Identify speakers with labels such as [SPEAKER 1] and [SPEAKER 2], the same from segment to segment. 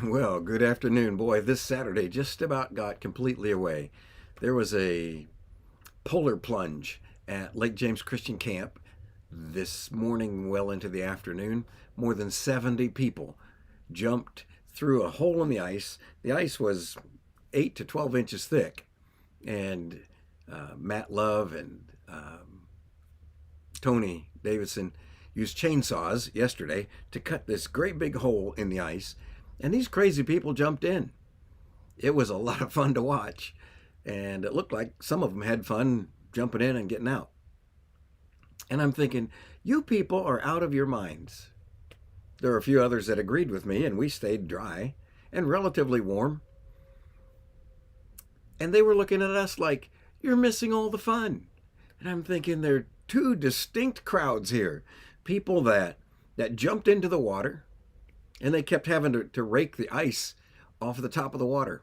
[SPEAKER 1] Well, good afternoon. Boy, this Saturday just about got completely away. There was a polar plunge at Lake James Christian Camp this morning, well into the afternoon. More than 70 people jumped through a hole in the ice. The ice was 8 to 12 inches thick, and Matt Love and Tony Davidson used chainsaws yesterday to cut this great big hole in the ice, and these crazy people jumped in. It was a lot of fun to watch, and it looked like some of them had fun jumping in and getting out. And I'm thinking, you people are out of your minds. There are a few others that agreed with me, and we stayed dry and relatively warm. And they were looking at us like, you're missing all the fun. And I'm thinking, there are two distinct crowds here. People that jumped into the water, and they kept having to rake the ice off the top of the water.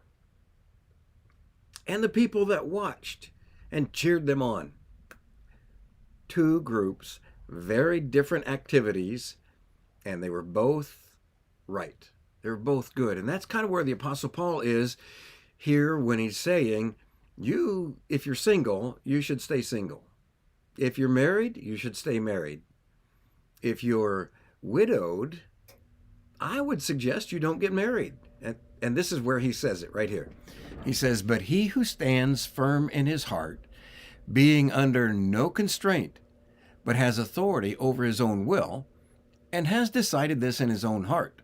[SPEAKER 1] And the people that watched and cheered them on. Two groups, very different activities, and they were both right. They were both good. And that's kind of where the Apostle Paul is here when he's saying, if you're single, you should stay single. If you're married, you should stay married. If you're widowed, I would suggest you don't get married. And this is where he says it right here. He says, but he who stands firm in his heart, being under no constraint, but has authority over his own will, and has decided this in his own heart,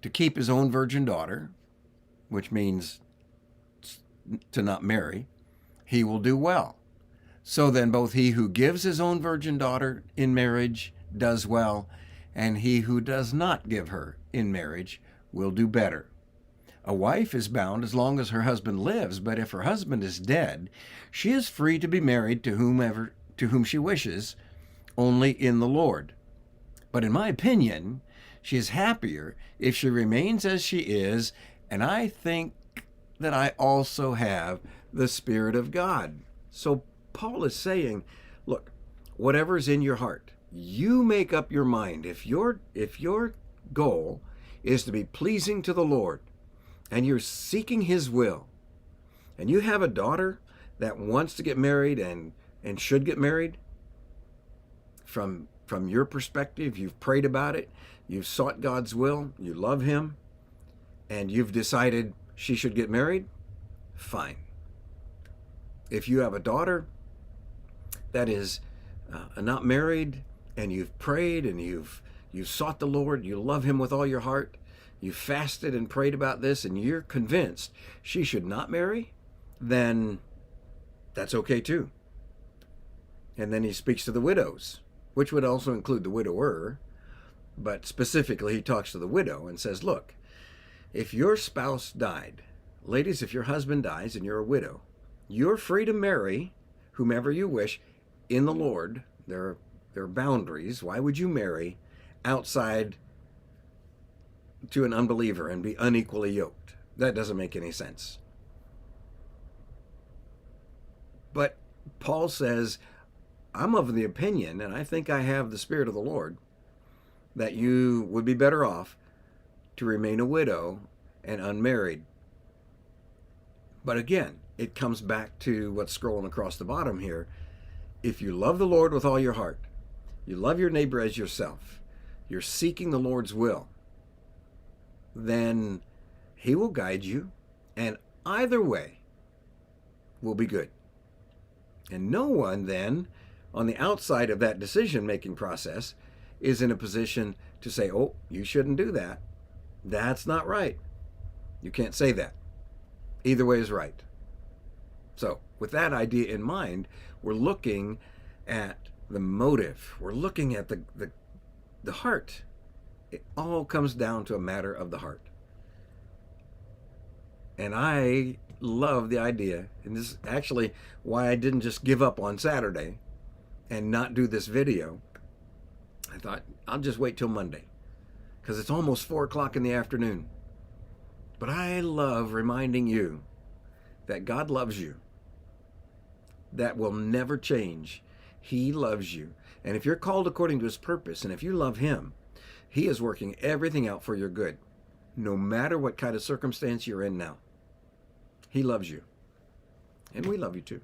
[SPEAKER 1] to keep his own virgin daughter, which means to not marry, he will do well. So then both he who gives his own virgin daughter in marriage does well, and he who does not give her in marriage will do better. A wife is bound as long as her husband lives, but if her husband is dead, she is free to be married to whom she wishes, only in the Lord. But in my opinion, she is happier if she remains as she is, and I think that I also have the Spirit of God. So Paul is saying, look, whatever's in your heart, you make up your mind. If your goal is to be pleasing to the Lord, and you're seeking his will, and you have a daughter that wants to get married and should get married, from your perspective, you've prayed about it, you've sought God's will, you love him, and you've decided she should get married, fine. If you have a daughter that is not married, and you've prayed and you've sought the Lord, you love him with all your heart, you fasted and prayed about this, and you're convinced she should not marry, then that's okay too. And then he speaks to the widows, which would also include the widower, but specifically he talks to the widow and says, look, if your spouse died, ladies, if your husband dies and you're a widow, you're free to marry whomever you wish in the Lord. There are boundaries. Why would you marry outside to an unbeliever and be unequally yoked? That doesn't make any sense. But Paul says, I'm of the opinion, and I think I have the Spirit of the Lord, that you would be better off to remain a widow and unmarried. But again, it comes back to what's scrolling across the bottom here. If you love the Lord with all your heart, you love your neighbor as yourself, you're seeking the Lord's will, then he will guide you, and either way will be good. And no one then, on the outside of that decision-making process, is in a position to say, oh, you shouldn't do that. That's not right. You can't say that. Either way is right. So with that idea in mind, we're looking at the motive. We're looking at the heart. It all comes down to a matter of the heart. And I love the idea, and this is actually why I didn't just give up on Saturday and not do this video. I thought, I'll just wait till Monday, because it's almost 4 o'clock in the afternoon. But I love reminding you that God loves you. That will never change. He loves you. And if you're called according to his purpose, and if you love him, he is working everything out for your good. no matter what kind of circumstance you're in now. He loves you. And we love you too.